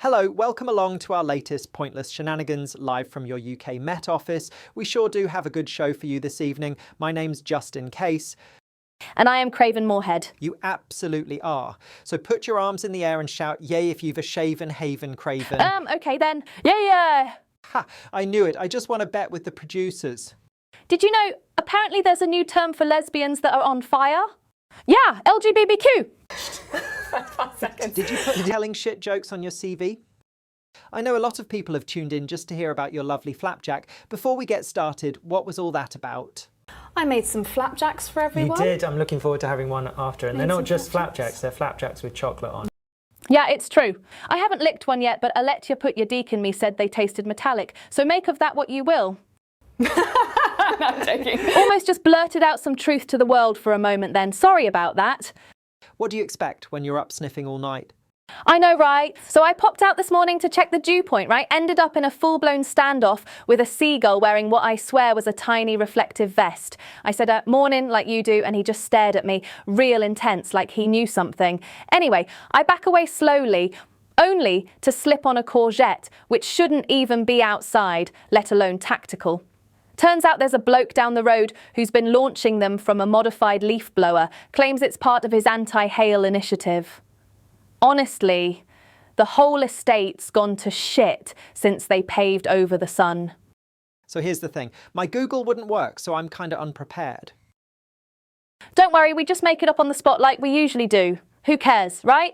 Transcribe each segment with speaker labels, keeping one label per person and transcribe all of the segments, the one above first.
Speaker 1: Hello, welcome along to our latest Pointless Shenanigans live from your UK Met Office. We sure do have a good show for you this evening. My name's Justin Case.
Speaker 2: And I am Craven Moorhead.
Speaker 1: You absolutely are. So put your arms in the air and shout yay if you've a shaven haven, Craven.
Speaker 2: Okay then. Yeah.
Speaker 1: Ha! I knew it. I just want to bet with the producers.
Speaker 2: Did you know, apparently there's a new term for lesbians that are on fire? Yeah, LGBTQ.
Speaker 1: Did you put telling shit jokes on your CV? I know a lot of people have tuned in just to hear about your lovely flapjack. Before we get started, what was all that about?
Speaker 3: I made some flapjacks for everyone.
Speaker 4: You did. I'm looking forward to having one after. And they're not just flapjacks, they're flapjacks with chocolate on.
Speaker 2: Yeah, it's true. I haven't licked one yet, but Aletia Put Your Deacon Me said they tasted metallic. So make of that what you will.
Speaker 3: No, I'm joking.
Speaker 2: Almost just blurted out some truth to the world for a moment then. Sorry about that.
Speaker 1: What do you expect when you're up sniffing all night?
Speaker 2: I know, right? So I popped out this morning to check the dew point, right? Ended up in a full-blown standoff with a seagull wearing what I swear was a tiny reflective vest. I said, morning, like you do, and he just stared at me, real intense, like he knew something. Anyway, I back away slowly, only to slip on a courgette, which shouldn't even be outside, let alone tactical. Turns out there's a bloke down the road who's been launching them from a modified leaf blower, claims it's part of his anti-hail initiative. Honestly, the whole estate's gone to shit since they paved over the sun.
Speaker 1: So here's the thing. My Google wouldn't work, so I'm kind of unprepared.
Speaker 2: Don't worry, we just make it up on the spot like we usually do. Who cares, right?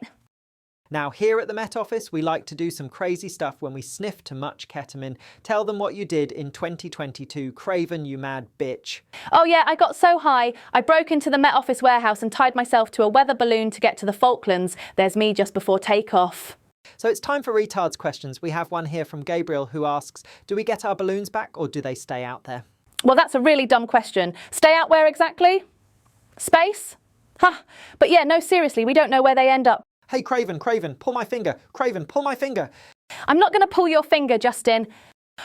Speaker 1: Now, here at the Met Office, we like to do some crazy stuff when we sniff too much ketamine. Tell them what you did in 2022, Craven, you mad bitch.
Speaker 2: Oh yeah, I got so high, I broke into the Met Office warehouse and tied myself to a weather balloon to get to the Falklands. There's me just before takeoff.
Speaker 1: So it's time for retards questions. We have one here from Gabriel who asks, do we get our balloons back or do they stay out there?
Speaker 2: Well, that's a really dumb question. Stay out where exactly? Space? Huh. But yeah, no, seriously, we don't know where they end up.
Speaker 1: Hey, Craven, pull my finger. Craven, pull my finger.
Speaker 2: I'm not going to pull your finger, Justin.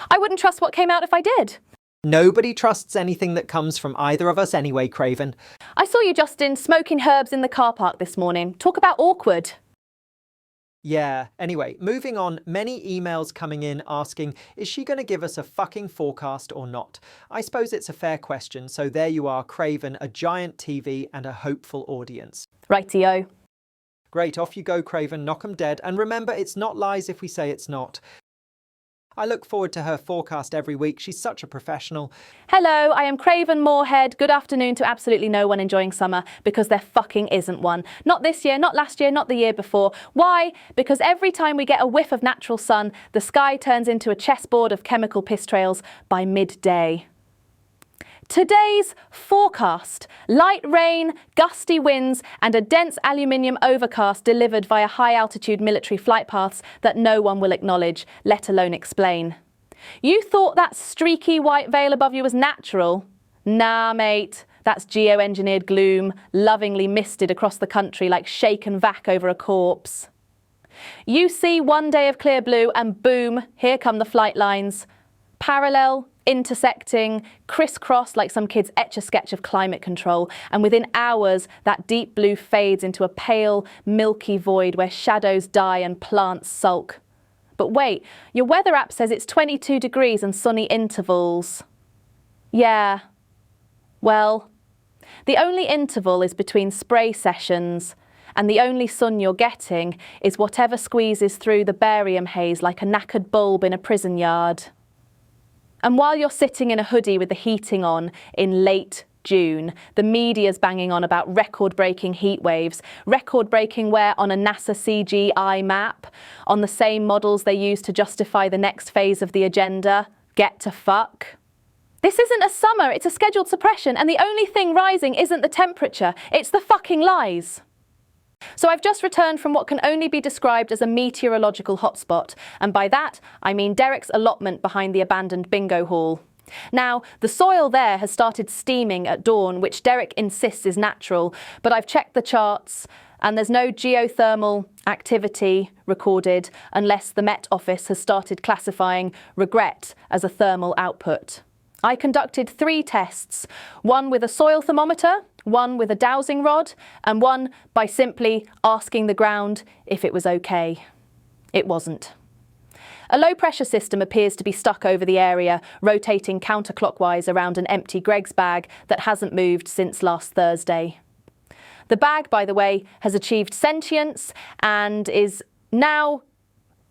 Speaker 2: I wouldn't trust what came out if I did.
Speaker 1: Nobody trusts anything that comes from either of us anyway, Craven.
Speaker 2: I saw you, Justin, smoking herbs in the car park this morning. Talk about awkward.
Speaker 1: Yeah, anyway, moving on, many emails coming in asking, is she going to give us a fucking forecast or not? I suppose it's a fair question, so there you are, Craven, a giant TV and a hopeful audience.
Speaker 2: Rightio.
Speaker 1: Great, off you go, Craven, knock 'em dead, and remember, it's not lies if we say it's not. I look forward to her forecast every week. She's such a professional.
Speaker 2: Hello, I am Craven Moorhead. Good afternoon to absolutely no one enjoying summer, because there fucking isn't one. Not this year, not last year, not the year before. Why? Because every time we get a whiff of natural sun, the sky turns into a chessboard of chemical piss trails by midday. Today's forecast: light rain, gusty winds and a dense aluminium overcast delivered via high-altitude military flight paths that no one will acknowledge, let alone explain. You thought that streaky white veil above you was natural? Nah, mate. That's geo-engineered gloom, lovingly misted across the country like shaken vac over a corpse. You see one day of clear blue and boom, here come the flight lines. Parallel, intersecting, crisscross like some kid's etch-a-sketch of climate control, and within hours that deep blue fades into a pale, milky void where shadows die and plants sulk. But wait, your weather app says it's 22 degrees and sunny intervals. Yeah. Well, the only interval is between spray sessions, and the only sun you're getting is whatever squeezes through the barium haze like a knackered bulb in a prison yard. And while you're sitting in a hoodie with the heating on in late June, the media's banging on about record-breaking heat waves, record-breaking where on a NASA CGI map, on the same models they use to justify the next phase of the agenda, get to fuck. This isn't a summer, it's a scheduled suppression, and the only thing rising isn't the temperature, it's the fucking lies. So I've just returned from what can only be described as a meteorological hotspot, and by that I mean Derek's allotment behind the abandoned bingo hall. Now, the soil there has started steaming at dawn, which Derek insists is natural, but I've checked the charts and there's no geothermal activity recorded unless the Met Office has started classifying regret as a thermal output. I conducted 3 tests, one with a soil thermometer, one with a dowsing rod, and one by simply asking the ground if it was okay. It wasn't. A low-pressure system appears to be stuck over the area, rotating counterclockwise around an empty Greggs bag that hasn't moved since last Thursday. The bag, by the way, has achieved sentience and is now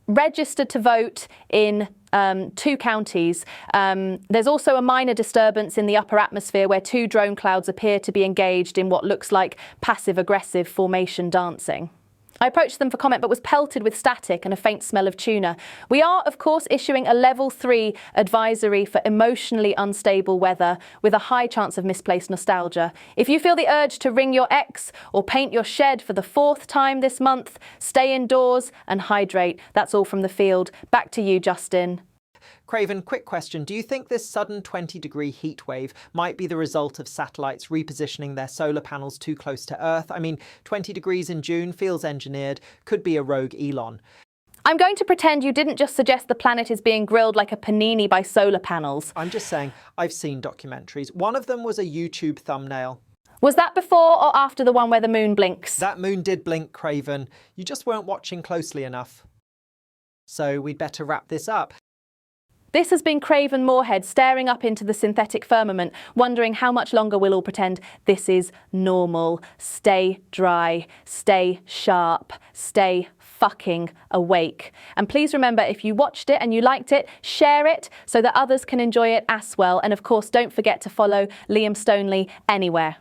Speaker 2: registered to vote in 2 counties. There's also a minor disturbance in the upper atmosphere where 2 drone clouds appear to be engaged in what looks like passive-aggressive formation dancing. I approached them for comment but was pelted with static and a faint smell of tuna. We are, of course, issuing a level 3 advisory for emotionally unstable weather with a high chance of misplaced nostalgia. If you feel the urge to ring your ex or paint your shed for the 4th time this month, stay indoors and hydrate. That's all from the field. Back to you, Justin.
Speaker 1: Craven, quick question. Do you think this sudden 20-degree heat wave might be the result of satellites repositioning their solar panels too close to Earth? I mean, 20 degrees in June feels engineered, could be a rogue Elon.
Speaker 2: I'm going to pretend you didn't just suggest the planet is being grilled like a panini by solar panels.
Speaker 1: I'm just saying, I've seen documentaries. One of them was a YouTube thumbnail.
Speaker 2: Was that before or after the one where the moon blinks?
Speaker 1: That moon did blink, Craven. You just weren't watching closely enough. So we'd better wrap this up.
Speaker 2: This has been Craven Moorhead staring up into the synthetic firmament, wondering how much longer we'll all pretend this is normal. Stay dry, stay sharp, stay fucking awake. And please remember, if you watched it and you liked it, share it so that others can enjoy it as well. And of course, don't forget to follow Liam Stoneley anywhere.